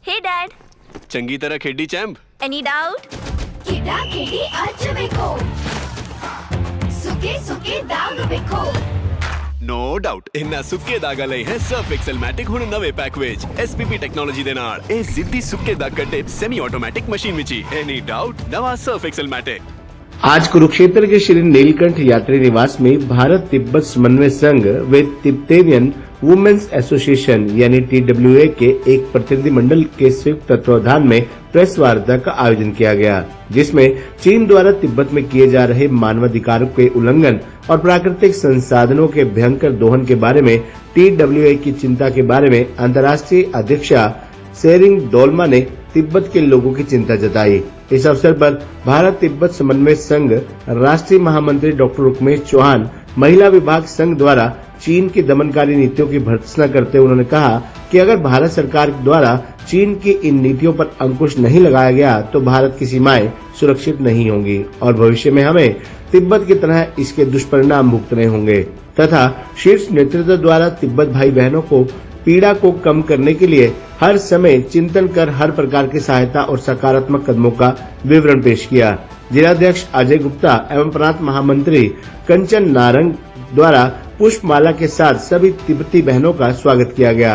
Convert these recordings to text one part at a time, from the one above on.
Hey Dad, ਚੰਗੀ ਤਰ੍ਹਾਂ ਖੇਡੀ ਚੈਂਪ। any doubt? ಕಿಡ ಕಿಡಿ ಹಚ್ಚಬೇಕು ಸುಖಿ ಸುಖಿ ದಾಗ್ ಬೇಕು। ਨੋ ਡਾਊਟ ਇਹਨਾਂ ਸੁੱਕੇ ਦਾਗਾਂ ਲਈ ਹੈ ਸਰਫ ਐਕਸਲਮੈਟਿਕ ਹੁਣ ਨਵੇਂ ਪੈਕ ਵਿੱਚ SPP ਟੈਕਨੋਲੋਜੀ ਦੇ ਨਾਲ ਇਹ ਸਿੱਧੀ ਸੁੱਕੇ ਦਾਗ ਕੱਢੇ ਸੈਮੀ ਆਟੋਮੈਟਿਕ ਮਸ਼ੀਨ ਵਿੱਚ ਹੀ ਐਨੀ ਡਾਊਟ नवा सर्फ एक्सलमैटिक। आज कुरुक्षेत्र के श्री नीलकंठ यात्री निवास में भारत तिब्बत समन्वय संघ व तिब्बतेनियन वुमेन्स एसोसिएशन यानी TWA के एक प्रतिनिधिमंडल के संयुक्त तत्वावधान में प्रेस वार्ता का आयोजन किया गया, जिसमें चीन द्वारा तिब्बत में किए जा रहे मानवाधिकारों के उल्लंघन और प्राकृतिक संसाधनों के भयंकर दोहन के बारे में TWA की चिंता के बारे में अंतर्राष्ट्रीय अध्यक्षा सेरिंग डोल्मा ने तिब्बत के लोगों की चिंता जताई। इस अवसर पर भारत तिब्बत समन्वय संघ राष्ट्रीय महामंत्री डॉक्टर रुक्मेश चौहान महिला विभाग संघ द्वारा चीन की दमनकारी नीतियों की भर्त्सना करते हुए उन्होंने कहा कि अगर भारत सरकार द्वारा चीन की इन नीतियों पर अंकुश नहीं लगाया गया तो भारत की सीमाएं सुरक्षित नहीं होंगी और भविष्य में हमें तिब्बत की तरह इसके दुष्परिणाम भुगतने होंगे तथा शीर्ष नेतृत्व द्वारा तिब्बत भाई बहनों को पीड़ा को कम करने के लिए हर समय चिंतन कर हर प्रकार की सहायता और सकारात्मक कदमों का विवरण पेश किया। जिलाध्यक्ष अजय गुप्ता एवं प्रांत महामंत्री कंचन नारंग द्वारा पुष्पमाला के साथ सभी तिब्बती बहनों का स्वागत किया गया।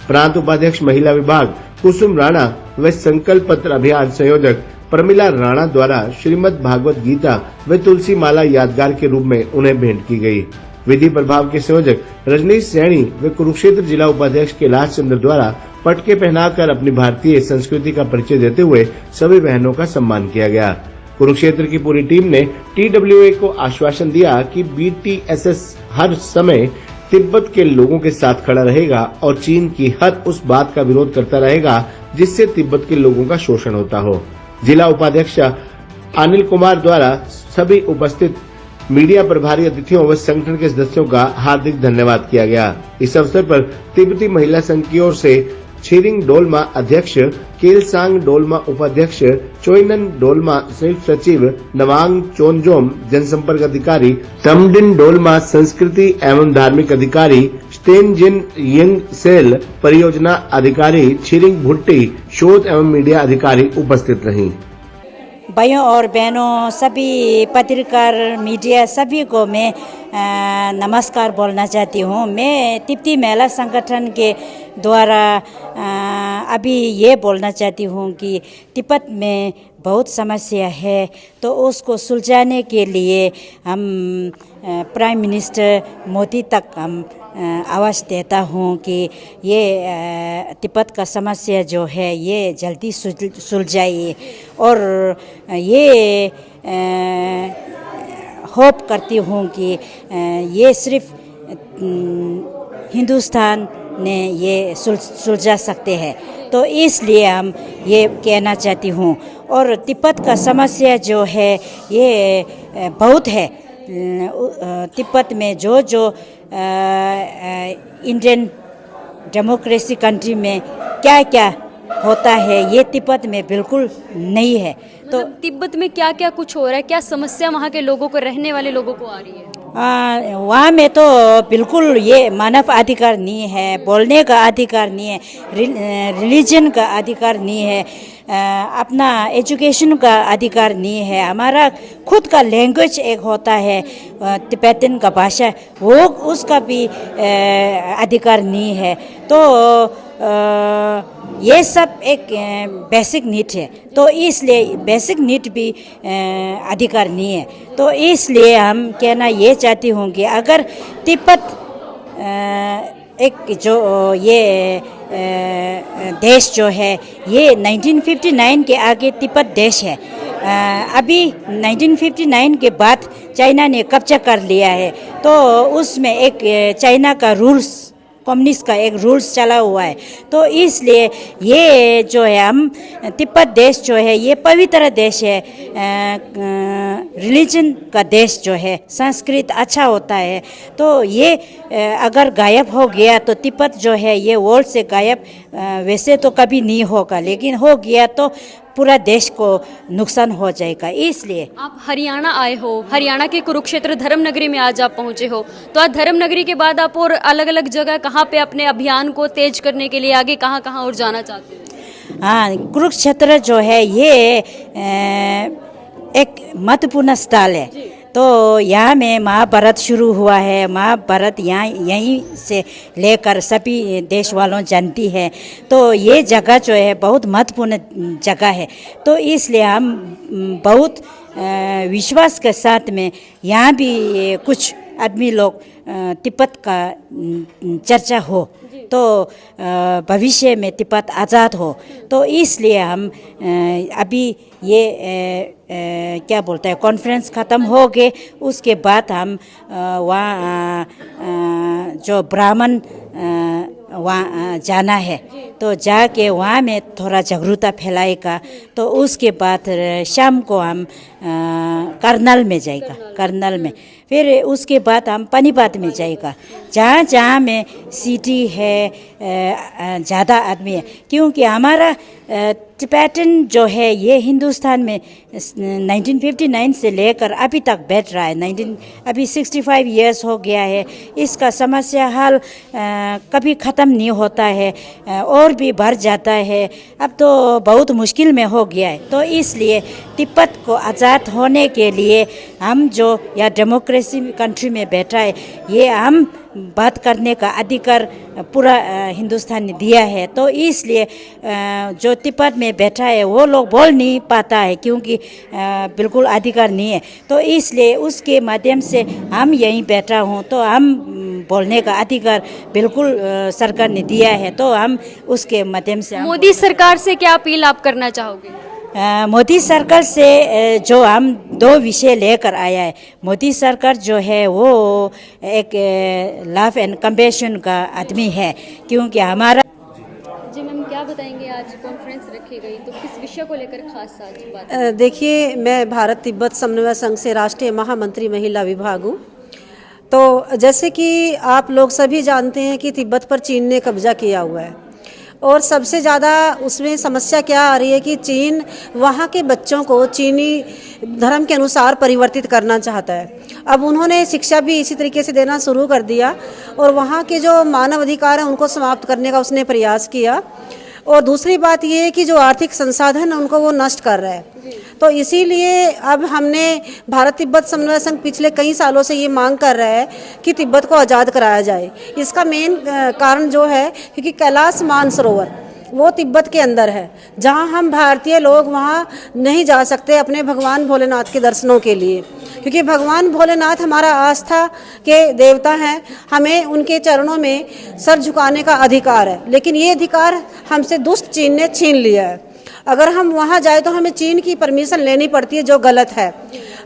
प्रांत उपाध्यक्ष महिला विभाग कुसुम राणा व संकल्प पत्र अभियान संयोजक प्रमिला राणा द्वारा श्रीमद् भागवत गीता व तुलसी माला यादगार के रूप में उन्हें भेंट की गयी। विधि प्रभाव के संयोजक रजनीश सैनी व कुरुक्षेत्र जिला उपाध्यक्ष कैलाश चंद्र द्वारा पटके पहनाकर अपनी भारतीय संस्कृति का परिचय देते हुए सभी बहनों का सम्मान किया गया। कुरुक्षेत्र की पूरी टीम ने TWA को आश्वासन दिया कि BTSS हर समय तिब्बत के लोगों के साथ खड़ा रहेगा और चीन की हर उस बात का विरोध करता रहेगा जिससे तिब्बत के लोगों का शोषण होता हो। जिला उपाध्यक्ष अनिल कुमार द्वारा सभी उपस्थित मीडिया प्रभारी अतिथियों व संगठन के सदस्यों का हार्दिक धन्यवाद किया गया। इस अवसर पर तिब्बती महिला संघ की ओर से छिरिंग डोल्मा अध्यक्ष, केलसांग डोल्मा उपाध्यक्ष, चोइनन डोल्मा संयुक्त सचिव, नवांग चोनजोम जनसंपर्क अधिकारी, तमडिन डोल्मा संस्कृति एवं धार्मिक अधिकारी, स्टेनजिन यंग सेल परियोजना अधिकारी, छिरिंग भुट्टी शोध एवं मीडिया अधिकारी उपस्थित रहीं। भाइयों और बहनों, सभी पत्रकार मीडिया सभी को मैं नमस्कार बोलना चाहती हूँ। मैं तिब्बती महिला संगठन के द्वारा अभी ये बोलना चाहती हूँ कि तिब्बत में बहुत समस्या है, तो उसको सुलझाने के लिए हम प्राइम मिनिस्टर मोदी तक हम आवाज़ देता हूँ कि ये तिब्बत का समस्या जो है ये जल्दी सुलझाइए और ये होप करती हूँ कि ये सिर्फ हिंदुस्तान ने ये सुलझा सकते हैं, तो इसलिए हम ये कहना चाहती हूँ। और तिब्बत का समस्या जो है ये बहुत है। तिब्बत में जो इंडियन डेमोक्रेसी कंट्री में क्या क्या होता है ये तिब्बत में बिल्कुल नहीं है। तो तिब्बत में क्या क्या कुछ हो रहा है, क्या समस्या वहाँ के लोगों को, रहने वाले लोगों को आ रही है? वहाँ में तो बिल्कुल ये मानव अधिकार नहीं है, बोलने का अधिकार नहीं है, रिलीजन का अधिकार नहीं है, अपना एजुकेशन का अधिकार नहीं है। हमारा खुद का लैंग्वेज एक होता है तिब्बतन का भाषा, वो उसका भी अधिकार नहीं है। तो ये सब एक बेसिक नीड है, तो इसलिए बेसिक नीड भी अधिकार नहीं है। तो इसलिए हम कहना ये चाहती हूँ कि अगर तिब्बत एक जो ये देश जो है ये 1959 के आगे तिब्बत देश है। अभी 1959 के बाद चाइना ने कब्जा कर लिया है, तो उसमें एक चाइना का रूल्स, कम्युनिस्ट का एक रूल्स चला हुआ है। तो इसलिए ये जो है हम तिब्बत देश जो है ये पवित्र देश है, रिलीजन का देश जो है, संस्कृत अच्छा होता है। तो ये अगर गायब हो गया तो तिब्बत जो है ये वर्ल्ड से गायब वैसे तो कभी नहीं होगा, लेकिन हो गया तो पूरा देश को नुकसान हो जाएगा। इसलिए आप हरियाणा आए हो, हरियाणा के कुरुक्षेत्र धर्म नगरी में आज आप पहुंचे हो, तो आज धर्म नगरी के बाद आप और अलग अलग जगह कहाँ पे अपने अभियान को तेज करने के लिए आगे कहाँ कहाँ और जाना चाहते हो? हाँ, कुरुक्षेत्र जो है ये एक महत्वपूर्ण स्थल है। तो यहाँ में महाभारत शुरू हुआ है। महाभारत यहाँ यहीं से लेकर सभी देश वालों जानती है। तो ये जगह जो है बहुत महत्वपूर्ण जगह है। तो इसलिए हम बहुत विश्वास के साथ में यहाँ भी कुछ आदमी लोग तिब्बत का चर्चा हो तो भविष्य में तिब्बत आज़ाद हो। तो इसलिए हम अभी ये क्या बोलते हैं कॉन्फ्रेंस ख़त्म हो गए, उसके बाद हम वहाँ जो ब्राह्मण वहाँ जाना है। तो जाके वहाँ में थोड़ा जागरूकता फैलाएगा। तो उसके बाद शाम को हम करनाल में जाएगा, करनाल में। फिर उसके बाद हम पानीपत में जाएगा, जहाँ जहाँ में सिटी है ज़्यादा आदमी है। क्योंकि हमारा टिबेटन जो है ये हिंदुस्तान में 1959 से लेकर अभी तक बैठ रहा है। अभी 65 इयर्स हो गया है। इसका समस्या हल कभी ख़त्म नहीं होता है और भी बढ़ जाता है। अब तो बहुत मुश्किल में हो गया है। तो इसलिए तिब्बत को आज़ाद होने के लिए हम जो या डेमोक्रेसी कंट्री में बैठा है, ये हम बात करने का अधिकार पूरा हिंदुस्तान ने दिया है। तो इसलिए जो तिब्बत में बैठा है वो लोग बोल नहीं पाता है, क्योंकि बिल्कुल अधिकार नहीं है। तो इसलिए उसके माध्यम से हम यहीं बैठा हूँ, तो हम बोलने का अधिकार बिल्कुल सरकार ने दिया है। तो हम उसके माध्यम से मोदी सरकार से क्या अपील आप करना चाहोगे? मोदी सरकार से जो हम दो विषय लेकर आया है। मोदी सरकार जो है वो एक लव एंड कंपैशन का आदमी है, क्योंकि हमारा जी मैम क्या बताएंगे, आज कॉन्फ्रेंस रखी गई तो किस विषय को लेकर खास आज बात? देखिए, मैं भारत तिब्बत समन्वय संघ से राष्ट्रीय महामंत्री महिला विभाग हूँ। तो जैसे कि आप लोग सभी जानते हैं कि तिब्बत पर चीन ने कब्जा किया हुआ है, और सबसे ज़्यादा उसमें समस्या क्या आ रही है कि चीन वहाँ के बच्चों को चीनी धर्म के अनुसार परिवर्तित करना चाहता है। अब उन्होंने शिक्षा भी इसी तरीके से देना शुरू कर दिया, और वहाँ के जो मानव अधिकार हैं उनको समाप्त करने का उसने प्रयास किया। और दूसरी बात ये है कि जो आर्थिक संसाधन उनको वो नष्ट कर रहा है। तो इसीलिए अब हमने भारत तिब्बत समन्वय संघ पिछले कई सालों से ये मांग कर रहा है कि तिब्बत को आज़ाद कराया जाए। इसका मेन कारण जो है, क्योंकि कैलाश मानसरोवर वो तिब्बत के अंदर है, जहाँ हम भारतीय लोग वहाँ नहीं जा सकते अपने भगवान भोलेनाथ के दर्शनों के लिए, क्योंकि भगवान भोलेनाथ हमारा आस्था के देवता हैं। हमें उनके चरणों में सर झुकाने का अधिकार है, लेकिन ये अधिकार हमसे दुष्ट चीन ने छीन लिया है। अगर हम वहाँ जाए तो हमें चीन की परमिशन लेनी पड़ती है, जो गलत है।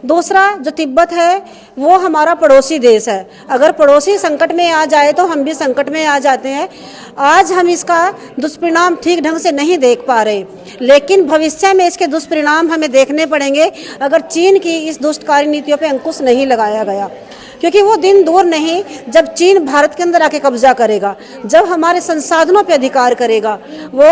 दूसरा, जो तिब्बत है वो हमारा पड़ोसी देश है। अगर पड़ोसी संकट में आ जाए तो हम भी संकट में आ जाते हैं। आज हम इसका दुष्परिणाम ठीक ढंग से नहीं देख पा रहे, लेकिन भविष्य में इसके दुष्परिणाम हमें देखने पड़ेंगे अगर चीन की इस दुष्टकारी नीतियों पर अंकुश नहीं लगाया गया। क्योंकि वो दिन दूर नहीं जब चीन भारत के अंदर आके कब्जा करेगा, जब हमारे संसाधनों पे अधिकार करेगा, वो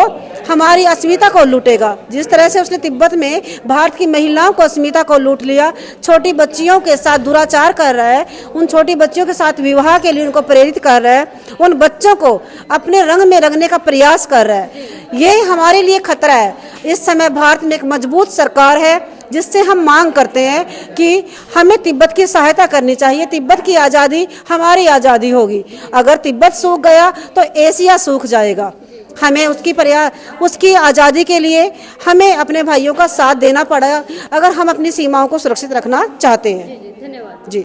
हमारी अस्मिता को लूटेगा। जिस तरह से उसने तिब्बत में भारत की महिलाओं को अस्मिता को लूट लिया, छोटी बच्चियों के साथ दुराचार कर रहा है, उन छोटी बच्चियों के साथ विवाह के लिए उनको प्रेरित कर रहा है, उन बच्चों को अपने रंग में रंगने का प्रयास कर रहा है। ये हमारे लिए खतरा है। इस समय भारत में एक मजबूत सरकार है, जिससे हम मांग करते हैं कि हमें तिब्बत की सहायता करनी चाहिए। तिब्बत की आज़ादी हमारी आज़ादी होगी। अगर तिब्बत सूख गया तो एशिया सूख जाएगा। हमें उसकी आज़ादी के लिए हमें अपने भाइयों का साथ देना पड़ेगा, अगर हम अपनी सीमाओं को सुरक्षित रखना चाहते हैं। धन्यवाद जी।